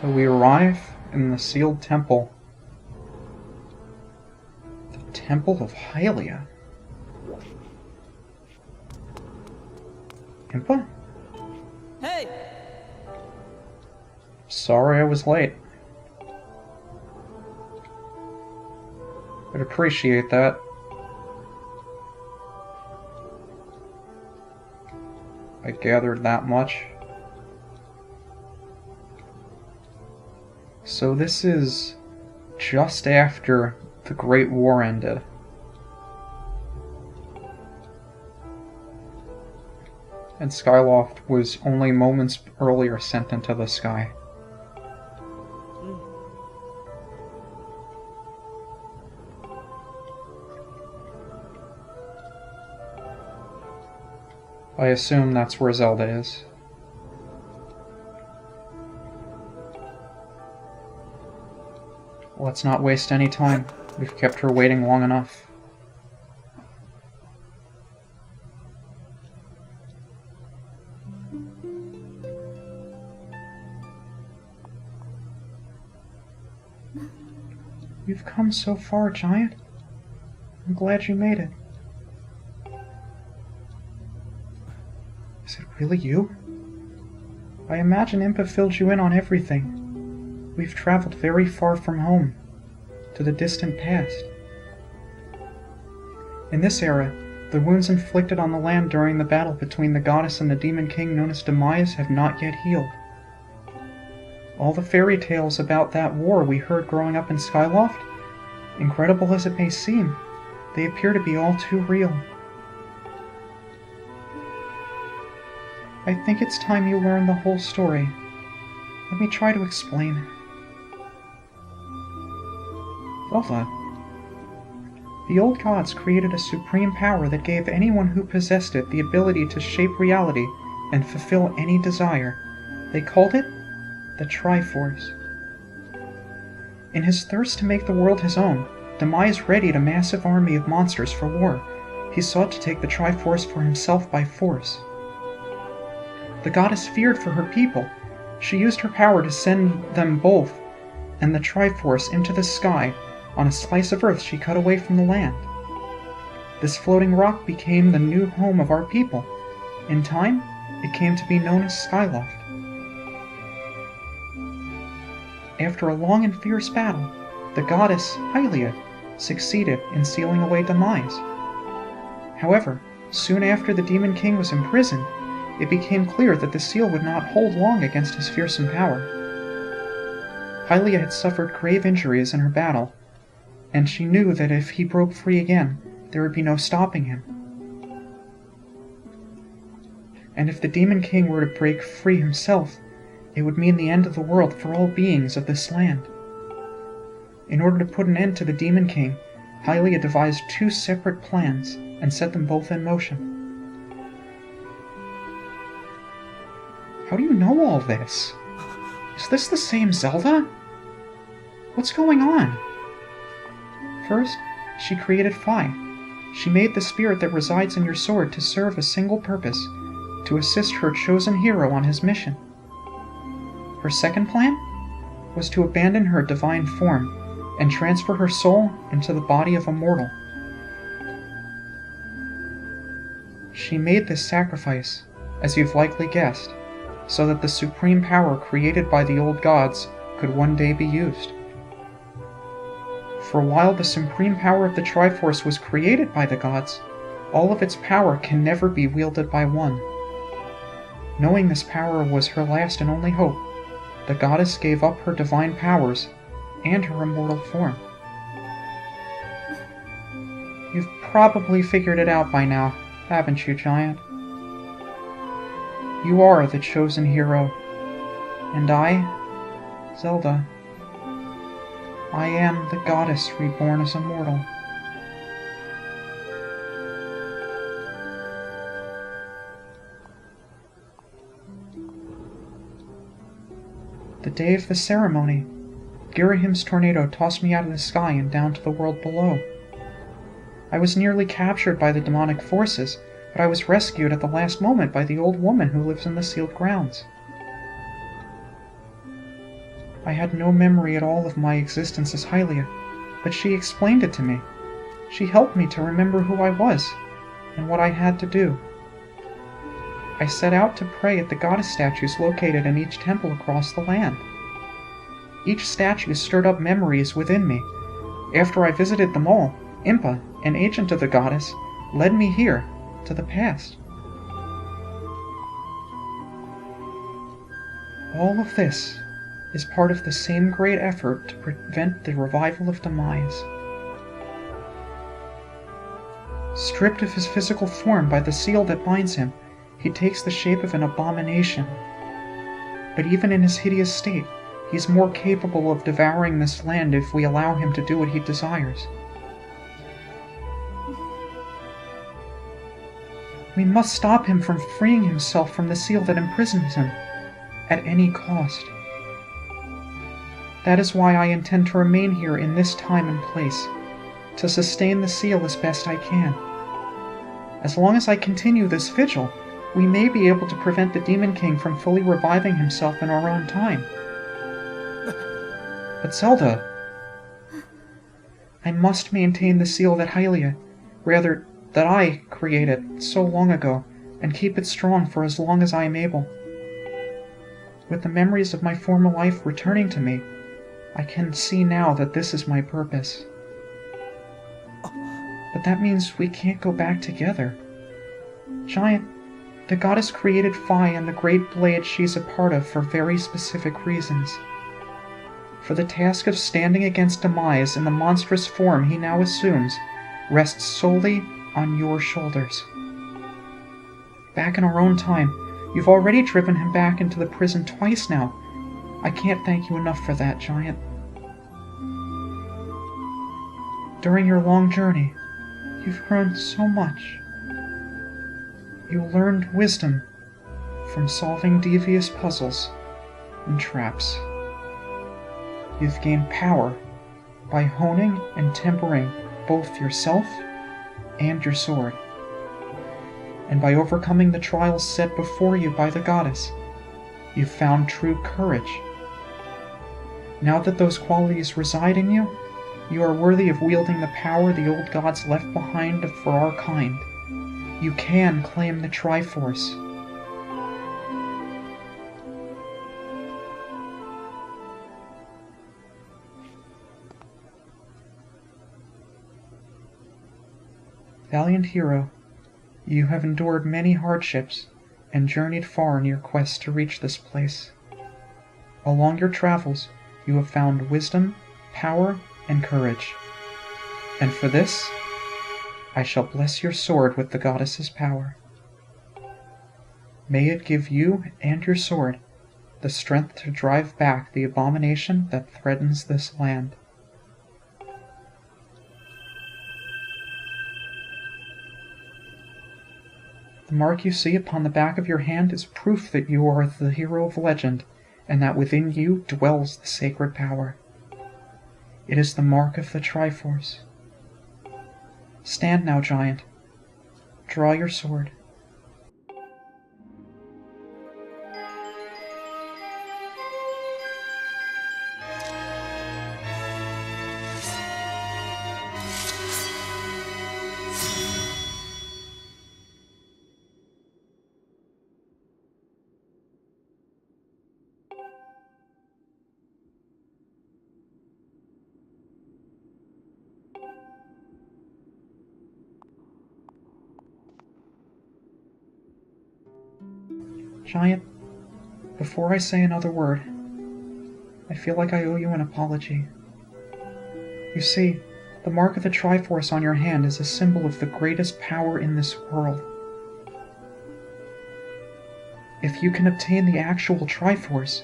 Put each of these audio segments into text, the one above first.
So we arrive in the sealed temple. The Temple of Hylia. Impa? Hey! Sorry I was late. I'd appreciate that. I gathered that much. So this is just after the Great War ended. And Skyloft was only moments earlier sent into the sky. I assume that's where Zelda is. Let's not waste any time. We've kept her waiting long enough. You've come so far, Giant. I'm glad you made it. Is it really you? I imagine Impa filled you in on everything. We've traveled very far from home, to the distant past. In this era, the wounds inflicted on the land during the battle between the goddess and the demon king known as Demise have not yet healed. All the fairy tales about that war we heard growing up in Skyloft, incredible as it may seem, they appear to be all too real. I think it's time you learn the whole story. Let me try to explain. Zelda. The old gods created a supreme power that gave anyone who possessed it the ability to shape reality and fulfill any desire. They called it the Triforce. In his thirst to make the world his own, Demise readied a massive army of monsters for war. He sought to take the Triforce for himself by force. The goddess feared for her people. She used her power to send them both and the Triforce into the sky on a slice of earth she cut away from the land. This floating rock became the new home of our people. In time, it came to be known as Skyloft. After a long and fierce battle, the goddess Hylia succeeded in sealing away Demise. However, soon after the Demon King was imprisoned, it became clear that the seal would not hold long against his fearsome power. Hylia had suffered grave injuries in her battle, and she knew that if he broke free again, there would be no stopping him. And if the Demon King were to break free himself, it would mean the end of the world for all beings of this land. In order to put an end to the Demon King, Hylia devised two separate plans and set them both in motion. How do you know all this? Is this the same Zelda? What's going on? First, she created Phi. She made the spirit that resides in your sword to serve a single purpose, to assist her chosen hero on his mission. Her second plan was to abandon her divine form and transfer her soul into the body of a mortal. She made this sacrifice, as you've likely guessed, so that the supreme power created by the old gods could one day be used. For while the supreme power of the Triforce was created by the gods, all of its power can never be wielded by one. Knowing this power was her last and only hope, the goddess gave up her divine powers and her immortal form. You've probably figured it out by now, haven't you, Giant? You are the chosen hero, and I, Zelda, I am the goddess reborn as a mortal. The day of the ceremony, Girahim's tornado tossed me out of the sky and down to the world below. I was nearly captured by the demonic forces, but I was rescued at the last moment by the old woman who lives in the sealed grounds. I had no memory at all of my existence as Hylia, but she explained it to me. She helped me to remember who I was, and what I had to do. I set out to pray at the goddess statues located in each temple across the land. Each statue stirred up memories within me. After I visited them all, Impa, an agent of the goddess, led me here, to the past. All of this is part of the same great effort to prevent the revival of Demise. Stripped of his physical form by the seal that binds him, he takes the shape of an abomination. But even in his hideous state, he's more capable of devouring this land if we allow him to do what he desires. We must stop him from freeing himself from the seal that imprisons him, at any cost. That is why I intend to remain here in this time and place, to sustain the seal as best I can. As long as I continue this vigil, we may be able to prevent the Demon King from fully reviving himself in our own time. But Zelda, I must maintain the seal that that I created so long ago, and keep it strong for as long as I am able. With the memories of my former life returning to me, I can see now that this is my purpose. But that means we can't go back together. Giant, the goddess created Phi and the great blade she's a part of for very specific reasons. For the task of standing against Demise in the monstrous form he now assumes rests solely on your shoulders. Back in our own time, you've already driven him back into the prison twice now. I can't thank you enough for that, Giant. During your long journey, you've grown so much. You learned wisdom from solving devious puzzles and traps. You've gained power by honing and tempering both yourself and your sword. And by overcoming the trials set before you by the goddess, you've found true courage. Now that those qualities reside in you, you are worthy of wielding the power the old gods left behind for our kind. You can claim the Triforce. Valiant hero, you have endured many hardships and journeyed far in your quest to reach this place. Along your travels, you have found wisdom, power, and courage. And for this, I shall bless your sword with the goddess's power. May it give you and your sword the strength to drive back the abomination that threatens this land. The mark you see upon the back of your hand is proof that you are the hero of legend, and that within you dwells the sacred power. It is the mark of the Triforce. Stand now, Giant. Draw your sword. Giant, before I say another word, I feel like I owe you an apology. You see, the mark of the Triforce on your hand is a symbol of the greatest power in this world. If you can obtain the actual Triforce,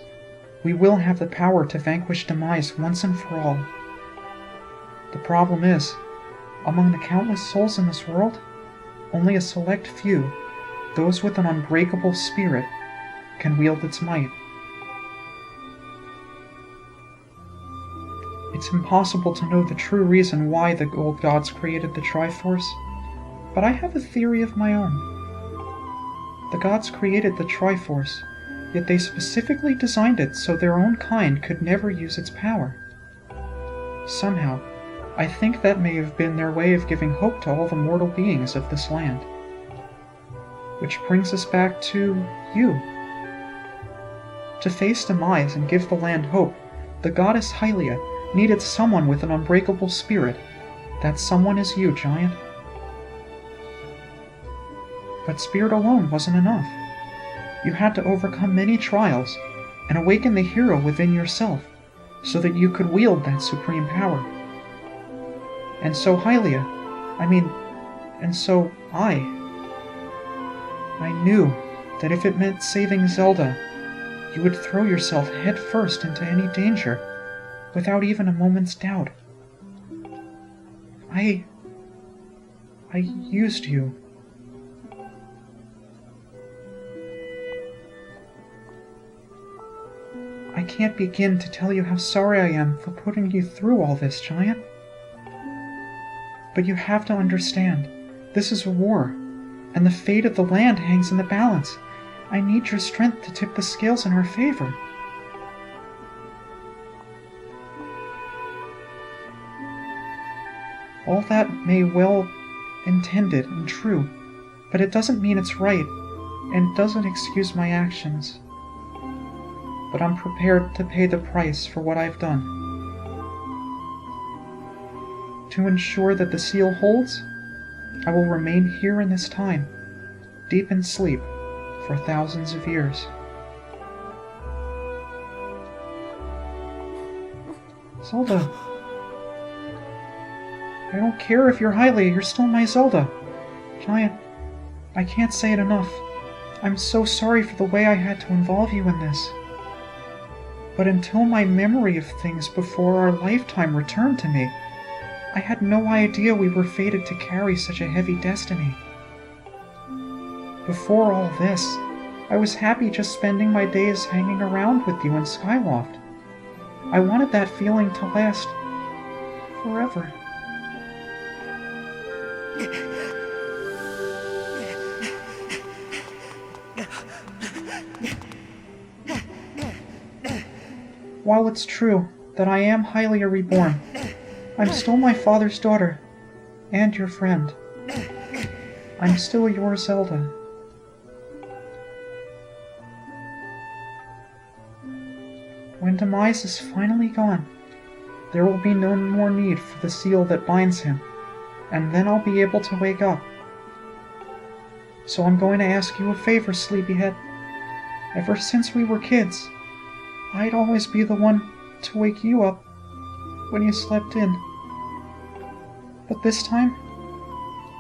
we will have the power to vanquish Demise once and for all. The problem is, among the countless souls in this world, only a select few, those with an unbreakable spirit, can wield its might. It's impossible to know the true reason why the old gods created the Triforce, but I have a theory of my own. The gods created the Triforce yet they specifically designed it so their own kind could never use its power. Somehow, I think that may have been their way of giving hope to all the mortal beings of this land. Which brings us back to you. To face demise and give the land hope, the goddess Hylia needed someone with an unbreakable spirit. That someone is you, Giant. But spirit alone wasn't enough. You had to overcome many trials and awaken the hero within yourself so that you could wield that supreme power. And so Hylia, and so I knew that if it meant saving Zelda, you would throw yourself head first into any danger without even a moment's doubt. I used you. I can't begin to tell you how sorry I am for putting you through all this, Giant. But you have to understand, this is a war, and the fate of the land hangs in the balance. I need your strength to tip the scales in our favor. All that may well intended and true, but it doesn't mean it's right, and it doesn't excuse my actions. But I'm prepared to pay the price for what I've done. To ensure that the seal holds, I will remain here in this time, deep in sleep, for thousands of years. Zelda. I don't care if you're Hylia, you're still my Zelda. Giant, I can't say it enough. I'm so sorry for the way I had to involve you in this. But until my memory of things before our lifetime returned to me, I had no idea we were fated to carry such a heavy destiny. Before all this, I was happy just spending my days hanging around with you in Skyloft. I wanted that feeling to last forever. While it's true that I am Hylia reborn, I'm still my father's daughter, and your friend. I'm still your Zelda. When Demise is finally gone, there will be no more need for the seal that binds him, and then I'll be able to wake up. So I'm going to ask you a favor, Sleepyhead. Ever since we were kids, I'd always be the one to wake you up when you slept in. But this time,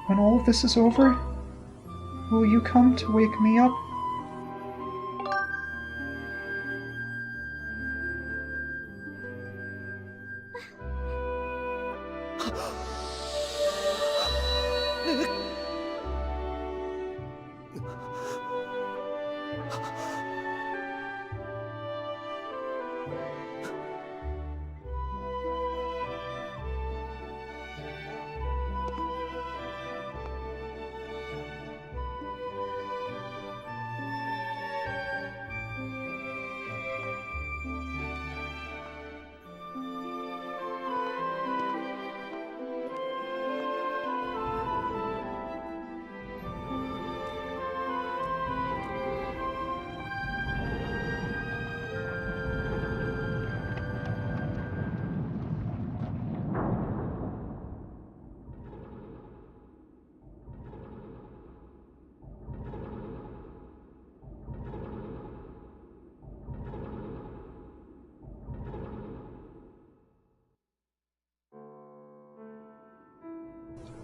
when all of this is over, will you come to wake me up?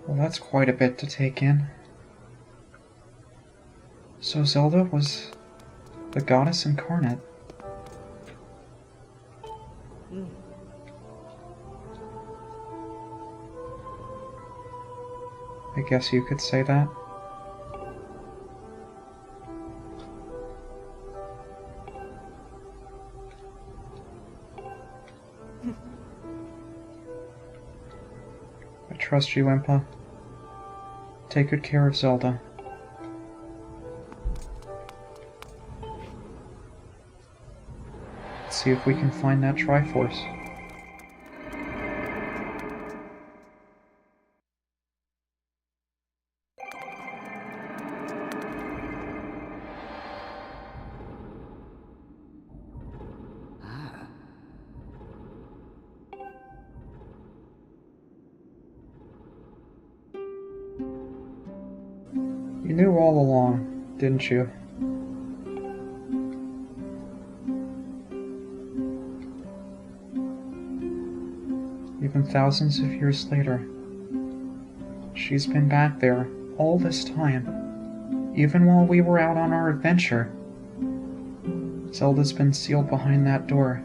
Well, that's quite a bit to take in. So Zelda was the goddess incarnate. I guess you could say that. I trust you, Impa. Take good care of Zelda. see if we can find that Triforce. You knew all along, didn't you? Even thousands of years later, she's been back there all this time, even while we were out on our adventure. Zelda's been sealed behind that door.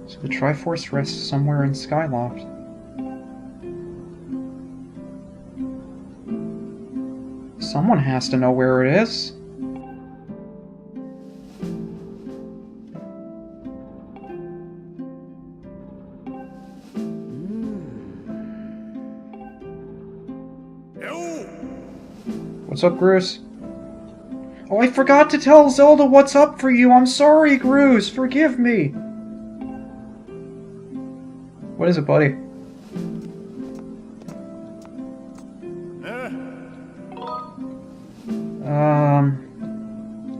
So the Triforce rests somewhere in Skyloft. Someone has to know where it is. What's up, Groose? Oh, I forgot to tell Zelda what's up for you. I'm sorry, Groose. Forgive me. What is it, buddy?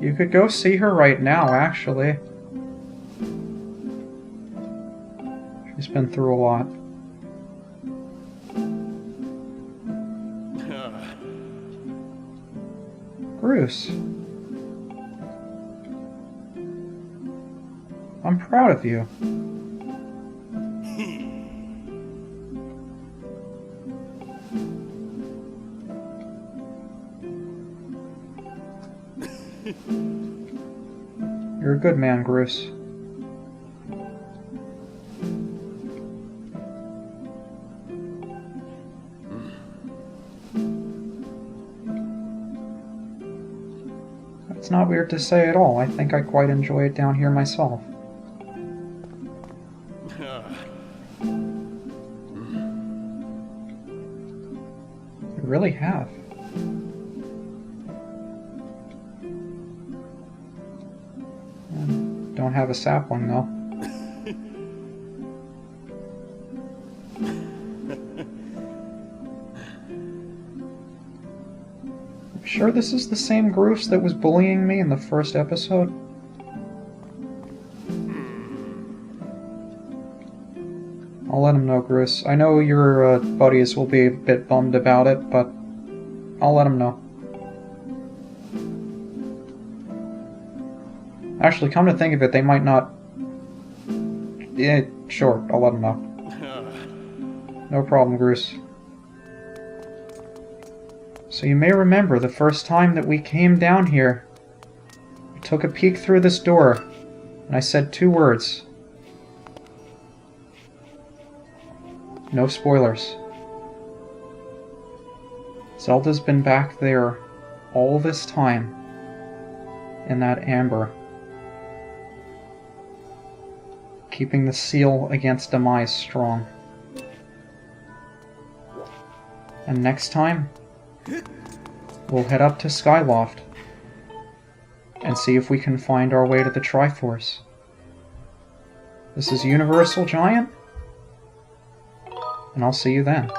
You could go see her right now, actually. She's been through a lot. Bruce. I'm proud of you. You're a good man, Bruce. It's not weird to say at all. I think I quite enjoy it down here myself. You really have. Don't have a sapling, though. Sure this is the same Groose that was bullying me in the first episode? I'll let him know, Groose. I know your buddies will be a bit bummed about it, but I'll let him know. Actually, come to think of it, they might not... Yeah, sure, I'll let them know. No problem, Groose. So you may remember the first time that we came down here, we took a peek through this door, and I said 2 words. No spoilers. Zelda's been back there all this time, in that amber, keeping the seal against demise strong. And next time, we'll head up to Skyloft and see if we can find our way to the Triforce. This is UniversalGiant, and I'll see you then.